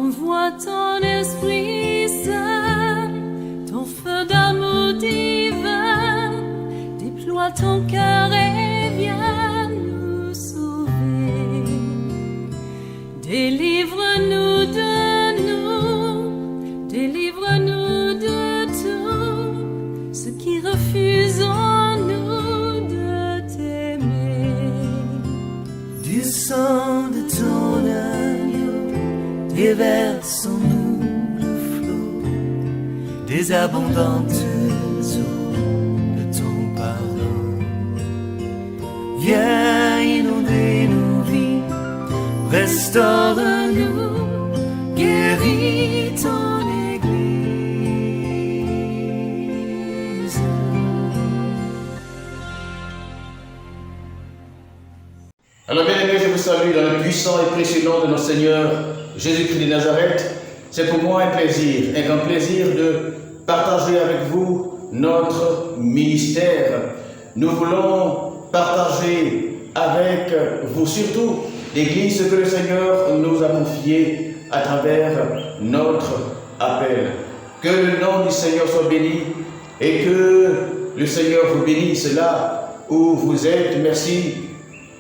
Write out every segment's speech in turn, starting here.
Envoie ton Esprit Saint, ton feu d'amour divin, déploie ton cœur et viens nous sauver. Délivre-nous de nous, délivre-nous de tout ce qui refuse en nous de t'aimer. Du sang de ton agneau, déverse en nous le flot des abondantes eaux de ton pardon. Viens inonder nos vies, restaure-nous, guéris ton Église. Alors bien aimés, je vous salue dans le puissant et précieux nom de notre Seigneur Jésus-Christ de Nazareth. C'est pour moi un plaisir, un grand plaisir de partager avec vous notre ministère. Nous voulons partager avec vous surtout l'Église ce que le Seigneur nous a confié à travers notre appel. Que le nom du Seigneur soit béni et que le Seigneur vous bénisse là où vous êtes. Merci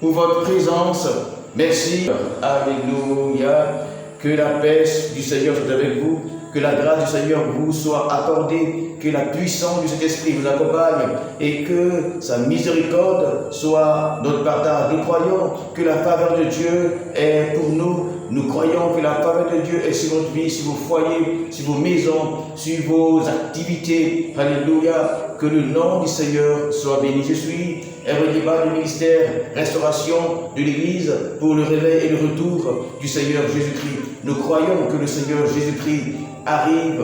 pour votre présence. Merci. Alléluia. Que la paix du Seigneur soit avec vous. Que la grâce du Seigneur vous soit accordée. Que la puissance du Saint-Esprit vous accompagne. Et que sa miséricorde soit notre partage. Nous croyons que la faveur de Dieu est pour nous. Nous croyons que la faveur de Dieu est sur votre vie, sur vos foyers, sur vos maisons, sur vos activités. Alléluia. Que le nom du Seigneur soit béni. Je suis Hérodiba du ministère Restauration de l'Église pour le réveil et le retour du Seigneur Jésus-Christ. Nous croyons que le Seigneur Jésus-Christ arrive.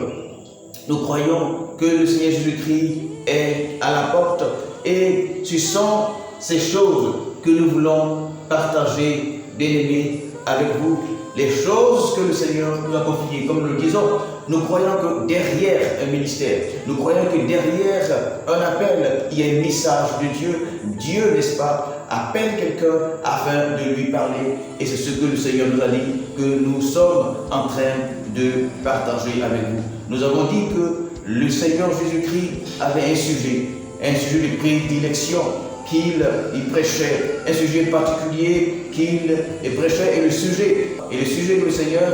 Nous croyons que le Seigneur Jésus-Christ est à la porte. Et ce sont ces choses que nous voulons partager, bien-aimés, avec vous. Les choses que le Seigneur nous a confiées, comme nous le disons, nous croyons que derrière un ministère, nous croyons que derrière un appel, il y a un message de Dieu. Dieu, n'est-ce pas, appelle quelqu'un afin de lui parler. Et c'est ce que le Seigneur nous a dit, que nous sommes en train de partager avec vous. Nous avons dit que le Seigneur Jésus-Christ avait un sujet de prédilection qu'il prêchait, un sujet particulier qu'il prêchait, et le sujet que le Seigneur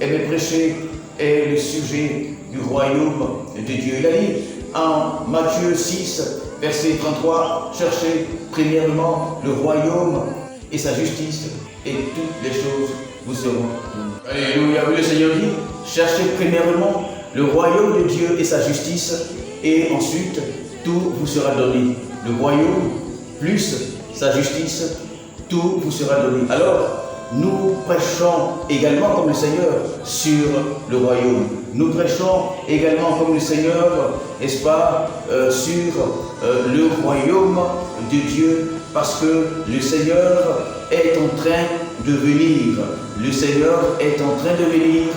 aimait prêcher est le sujet du royaume de Dieu. Il a dit en Matthieu 6, verset 33, cherchez premièrement le royaume et sa justice, et toutes les choses vous seront données. Alléluia. Le Seigneur dit, cherchez premièrement le royaume de Dieu et sa justice, et ensuite tout vous sera donné. Le royaume plus sa justice, tout vous sera donné. Alors, nous prêchons également comme le Seigneur sur le royaume. Nous prêchons également comme le Seigneur, n'est-ce pas, sur le royaume de Dieu, parce que le Seigneur est en train de venir. Le Seigneur est en train de venir.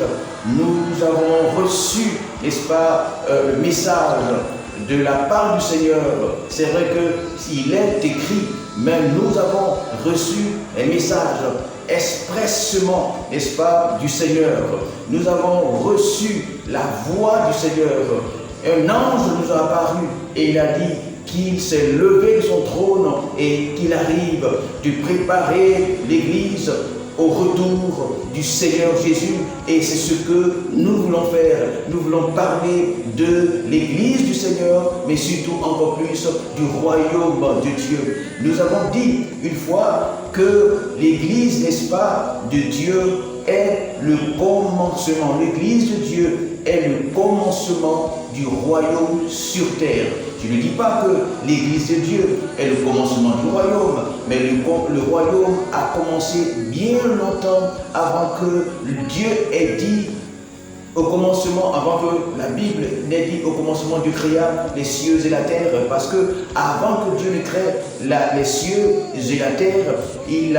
Nous avons reçu, n'est-ce pas, le message de la part du Seigneur. C'est vrai qu'il est écrit, mais nous avons reçu un message expressément, n'est-ce pas, du Seigneur. Nous avons reçu la voix du Seigneur. Un ange nous a apparu et il a dit qu'il s'est levé de son trône et qu'il arrive de préparer l'Église au retour du Seigneur Jésus. Et c'est ce que nous voulons faire. Nous voulons parler de l'Église du Seigneur, mais surtout encore plus du royaume de Dieu. Nous avons dit une fois que l'Église, n'est-ce pas, de Dieu est le commencement. L'Église de Dieu est le commencement du royaume sur terre. Je ne dis pas que l'Église de Dieu est le commencement du royaume, mais le royaume a commencé bien longtemps avant que Dieu ait dit au commencement, avant que la Bible n'ait dit au commencement Dieu créa les cieux et la terre, parce que avant que Dieu ne crée les cieux et la terre, il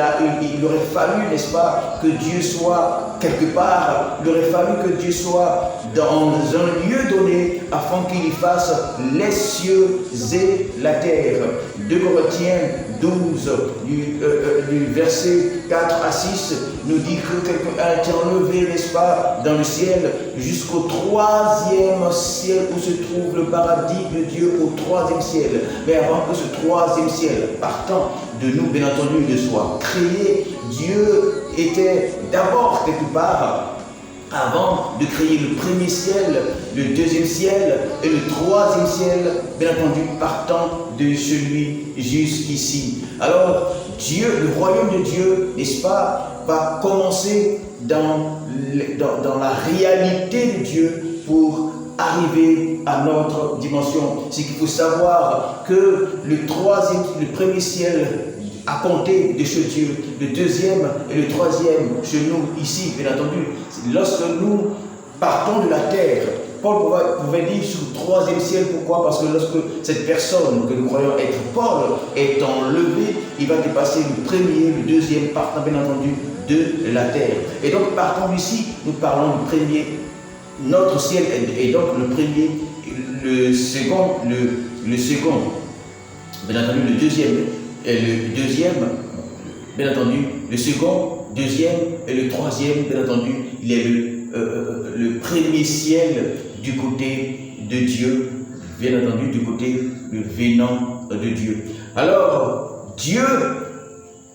aurait fallu, n'est-ce pas, que Dieu soit quelque part, il aurait fallu que Dieu soit dans un lieu donné afin qu'il y fasse les cieux et la terre. 2 Corinthiens 12, du verset 4 à 6, nous dit que quelqu'un a été enlevé, n'est-ce pas, dans le ciel, jusqu'au 3e ciel où se trouve le paradis de Dieu, au 3e ciel. Mais avant que ce 3e ciel, partant de nous, bien entendu, ne soit créé, Dieu était d'abord quelque part, avant de créer le premier ciel, le 2e ciel et le 3e ciel, bien entendu, partant de celui jusqu'ici. Alors, Dieu, le royaume de Dieu, n'est-ce pas, va commencer dans la réalité de Dieu pour arriver à notre dimension. C'est qu'il faut savoir que le premier ciel à compter de chez Dieu, le 2e et le 3e chez nous, ici, bien entendu. Lorsque nous partons de la terre, Paul pouvait dire sur le 3e ciel. Pourquoi? Parce que lorsque cette personne que nous croyons être Paul est enlevée, il va dépasser le 1er, le 2e, partant bien entendu de la terre. Et donc partant d'ici, nous parlons du premier, notre ciel est donc le premier, le second, bien entendu le 2e. Et le 2e, bien entendu, le second, 2e et le 3e, bien entendu, il est le premier ciel du côté de Dieu, bien entendu, du côté venant de Dieu. Alors, Dieu,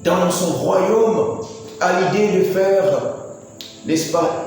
dans son royaume, a l'idée de faire, n'est-ce pas,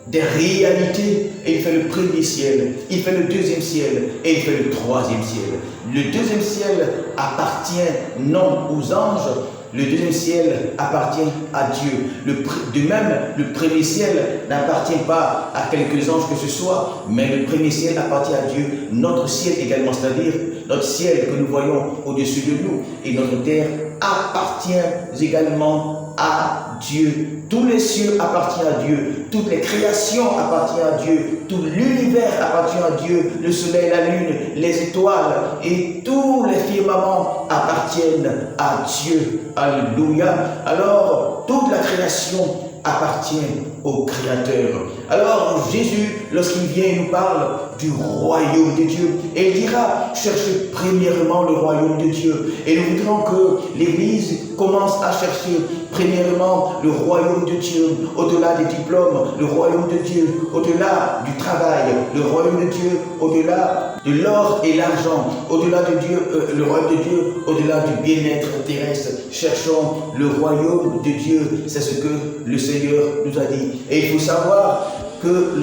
des réalités, et il fait le premier ciel, il fait le 2e ciel, et il fait le 3e ciel. Le 2e ciel appartient non aux anges, le 2e ciel appartient à Dieu. De même, le premier ciel n'appartient pas à quelques anges que ce soit, mais le premier ciel appartient à Dieu. Notre ciel également, c'est-à-dire notre ciel que nous voyons au-dessus de nous, et notre terre appartient également à Dieu. Tous les cieux appartiennent à Dieu, toutes les créations appartiennent à Dieu, tout l'univers appartient à Dieu, le soleil, la lune, les étoiles et tous les firmaments appartiennent à Dieu. Alléluia. Alors, toute la création appartient au Créateur. Alors, Jésus, lorsqu'il vient, il nous parle du royaume de Dieu. Et il dira, cherchez premièrement le royaume de Dieu. Et nous voudrons que l'Église commence à chercher premièrement le royaume de Dieu, au-delà des diplômes, le royaume de Dieu, au-delà du travail, le royaume de Dieu, au-delà de l'or et l'argent, au-delà de Dieu, le royaume de Dieu, au-delà du bien-être terrestre. Cherchons le royaume de Dieu, c'est ce que le Seigneur nous a dit. Et il faut savoir que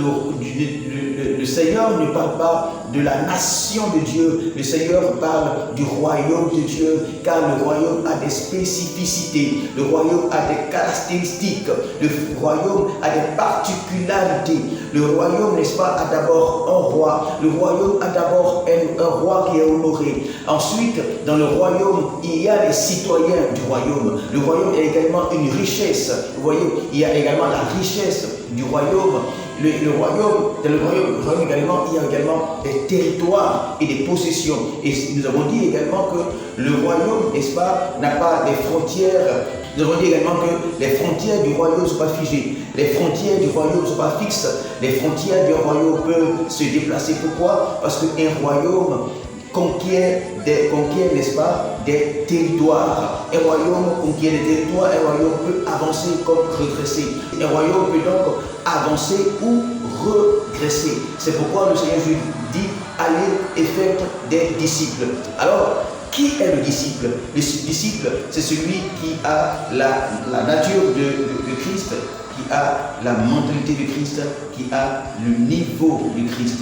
le Seigneur ne parle pas de la nation de Dieu, le Seigneur parle du royaume de Dieu, car le royaume a des spécificités, le royaume a des caractéristiques, le royaume a des particularités. Le royaume, n'est-ce pas, a d'abord un roi, le royaume a d'abord un roi qui est honoré. Ensuite, dans le royaume, il y a les citoyens du royaume. Le royaume est également une richesse. Vous voyez, il y a également la richesse du royaume. Dans le royaume également, il y a également des territoires et des possessions. Et nous avons dit également que le royaume, n'est-ce pas, n'a pas des frontières. Nous avons dit également que les frontières du royaume ne sont pas figées. Les frontières du royaume ne sont pas fixes. Les frontières du royaume peuvent se déplacer. Pourquoi? Parce qu'un royaume conquiert, n'est-ce pas, des territoires. Un royaume conquiert des territoires, un royaume peut avancer comme regresser. Un royaume peut donc avancer ou regresser. C'est pourquoi le Seigneur Jésus dit, allez et faites des disciples. Alors, qui est le disciple? Le disciple, c'est celui qui a la nature de Christ, qui a la mentalité de Christ, qui a le niveau de Christ.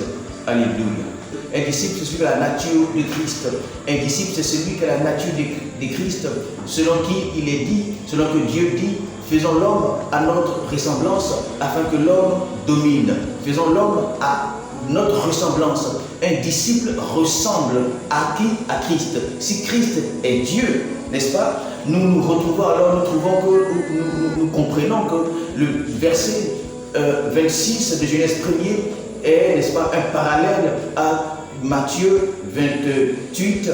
Alléluia. Un disciple, c'est celui qui a la nature de Christ. Un disciple, c'est celui qui a la nature de Christ, selon qui il est dit, selon que Dieu dit, faisons l'homme à notre ressemblance, afin que l'homme domine. Faisons l'homme à notre ressemblance. Un disciple ressemble à qui? À Christ. Si Christ est Dieu, n'est-ce pas? Nous nous retrouvons, alors nous comprenons que le verset 26 de Genèse 1er est, n'est-ce pas, un parallèle à Matthieu 28,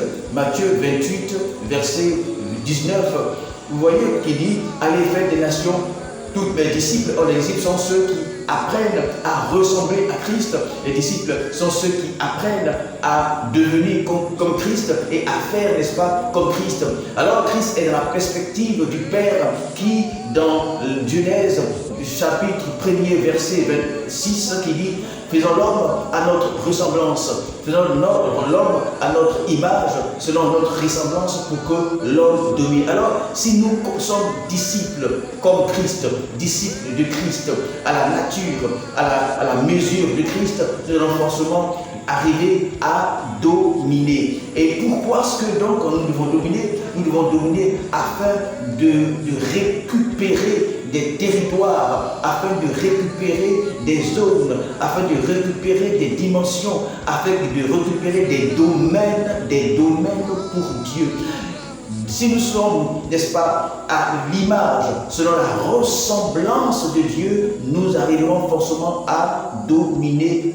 verset 19. Vous voyez qu'il dit, allez faire des nations toutes mes disciples. Or, les disciples sont ceux qui apprennent à ressembler à Christ. Les disciples sont ceux qui apprennent à devenir comme Christ et à faire, n'est-ce pas, comme Christ. Alors Christ est dans la perspective du Père qui, dans Genèse, chapitre 1er, verset 26, qui dit « Faisons l'homme à notre ressemblance, faisons l'homme à notre image, selon notre ressemblance, pour que l'homme domine. » Alors, si nous sommes disciples comme Christ, disciples de Christ, à la nature, à la mesure de Christ, nous allons forcément arriver à dominer. Et pourquoi est-ce que donc nous devons dominer? Nous devons dominer afin de récupérer des territoires, afin de récupérer des zones, afin de récupérer des dimensions, afin de récupérer des domaines pour Dieu. Si nous sommes, n'est-ce pas, à l'image, selon la ressemblance de Dieu, nous arriverons forcément à dominer,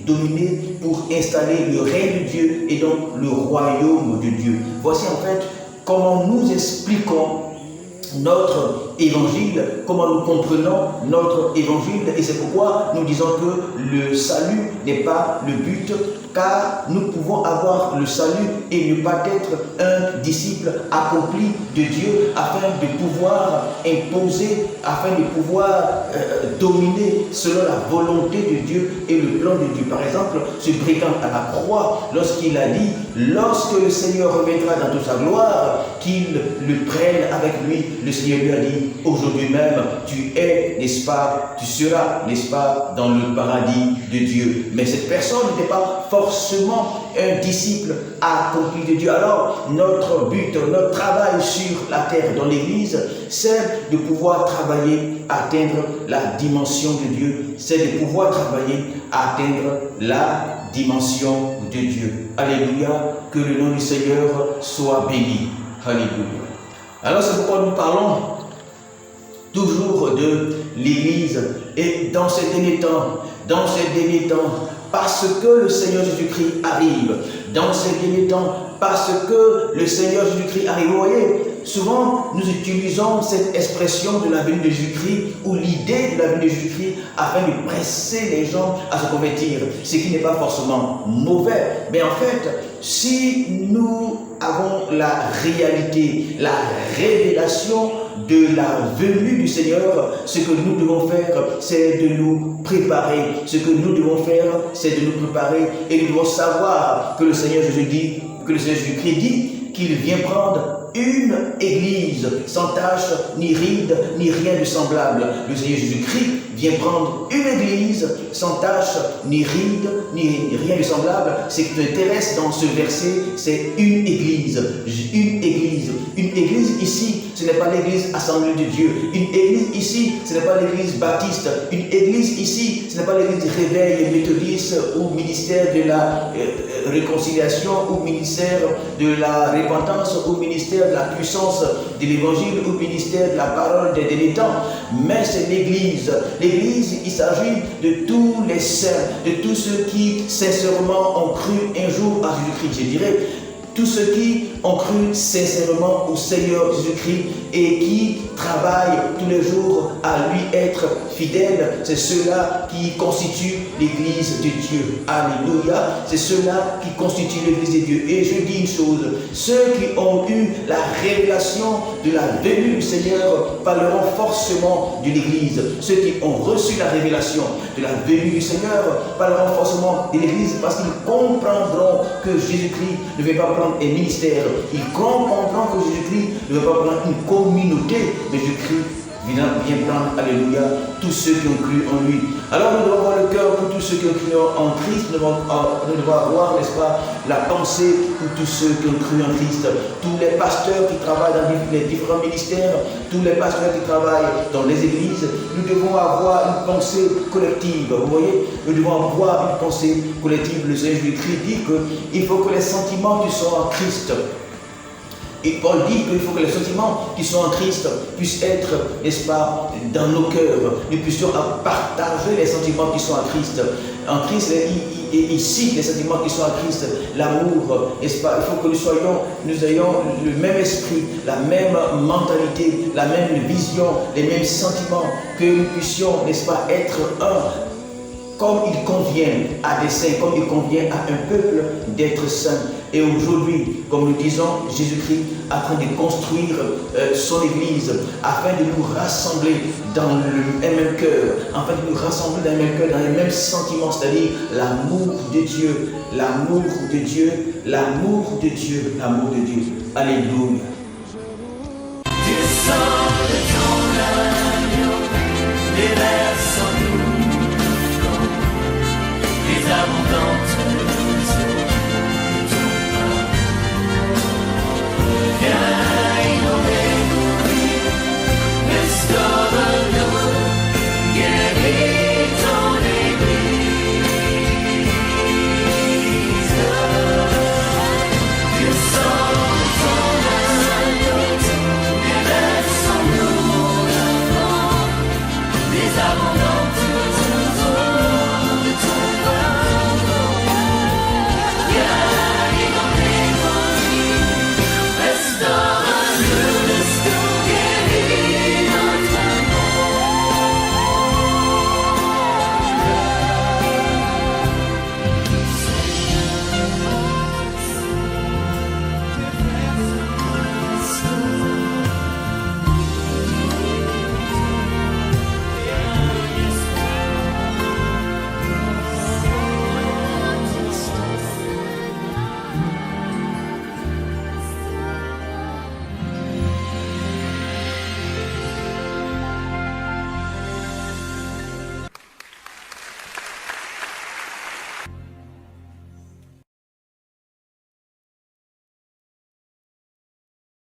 dominer pour installer le règne de Dieu et donc le royaume de Dieu. Voici en fait comment nous expliquons notre évangile, comment nous comprenons notre évangile, et c'est pourquoi nous disons que le salut n'est pas le but, car nous pouvons avoir le salut et ne pas être un disciple accompli de Dieu afin de pouvoir imposer, afin de pouvoir dominer selon la volonté de Dieu et le plan de Dieu. Par exemple, ce brigand à la croix, lorsqu'il a dit, lorsque le Seigneur reviendra dans toute sa gloire, qu'il le prenne avec lui, le Seigneur lui a dit, aujourd'hui même, tu es, n'est-ce pas, tu seras, n'est-ce pas, dans le paradis de Dieu. Mais cette personne n'était pas forcément un disciple accompli de Dieu. Alors, notre but, notre travail sur la terre dans l'Église, c'est de pouvoir travailler à atteindre la dimension de Dieu. C'est de pouvoir travailler à atteindre la dimension de Dieu. Alléluia, que le nom du Seigneur soit béni. Alléluia. Alors, c'est pourquoi nous parlons toujours de l'Église. Et dans ces derniers temps, parce que le Seigneur Jésus-Christ arrive, dans ces derniers temps, parce que le Seigneur Jésus-Christ arrive. Vous voyez, souvent nous utilisons cette expression de la venue de Jésus-Christ ou l'idée de la venue de Jésus-Christ afin de presser les gens à se convertir, ce qui n'est pas forcément mauvais. Mais en fait, si nous avons la réalité, la révélation de la venue du Seigneur, ce que nous devons faire, c'est de nous préparer. Ce que nous devons faire, c'est de nous préparer et nous devons savoir que le Seigneur Jésus-Christ dit qu'il vient prendre une église sans tache, ni ride, ni rien de semblable. Le Seigneur Jésus-Christ vient prendre une église sans tache, ni ride, ni rien de semblable. Ce qui m'intéresse dans ce verset, c'est une église. Une église. Une église ici, ce n'est pas l'église assemblée de Dieu. Une église ici, ce n'est pas l'église baptiste. Une église ici, ce n'est pas l'église réveil méthodiste ou ministère de la réconciliation ou ministère de la repentance ou ministère de la puissance de l'évangile ou ministère de la parole des derniers temps. Mais c'est l'église. L'église, il s'agit de tous les saints, de tous ceux qui sincèrement ont cru un jour à Jésus-Christ. Je dirais, tous ceux qui ont cru sincèrement au Seigneur Jésus-Christ et qui travaillent tous les jours à lui être fidèles, c'est ceux-là qui constituent l'église de Dieu. Alléluia. C'est ceux-là qui constituent l'église de Dieu. Et je dis une chose, ceux qui ont eu la révélation de la venue du Seigneur parleront forcément de l'église. Ceux qui ont reçu la révélation de la venue du Seigneur parleront forcément de l'église parce qu'ils comprendront que Jésus-Christ ne veut pas prendre un ministère. Ils comprendront que Jésus-Christ ne veut pas prendre une communauté, mais Jésus-Christ vient prendre, alléluia, tous ceux qui ont cru en lui. Alors nous devons avoir le cœur pour tous ceux qui ont cru en Christ. Nous devons avoir, n'est-ce pas, la pensée pour tous ceux qui ont cru en Christ. Tous les pasteurs qui travaillent dans les différents ministères, tous les pasteurs qui travaillent dans les églises, nous devons avoir une pensée collective. Vous voyez, nous devons avoir une pensée collective. Le Seigneur Jésus-Christ dit qu'il faut que les sentiments qui sont en Christ Et Paul dit qu'il faut que les sentiments qui sont en Christ puissent être, n'est-ce pas, dans nos cœurs. Nous puissions partager les sentiments qui sont en Christ. En Christ, il cite les sentiments qui sont en Christ. L'amour, n'est-ce pas, il faut que nous ayons le même esprit, la même mentalité, la même vision, les mêmes sentiments, que nous puissions, n'est-ce pas, être un. Comme il convient à des saints, comme il convient à un peuple d'être saint. Et aujourd'hui, comme nous disons, Jésus-Christ est en train de construire son Église afin de nous rassembler dans le même cœur, afin de nous rassembler dans le même cœur, dans les mêmes sentiments, c'est-à-dire l'amour de Dieu, l'amour de Dieu, l'amour de Dieu, l'amour de Dieu. Alléluia. Du sang de ton agneau, déverse en nous les abondantes eaux de ton pain. Viens inonder nos vies, restaure-nous, guéris ton Église. Du sang de ton agneau, déverse en nous le vent des abondantes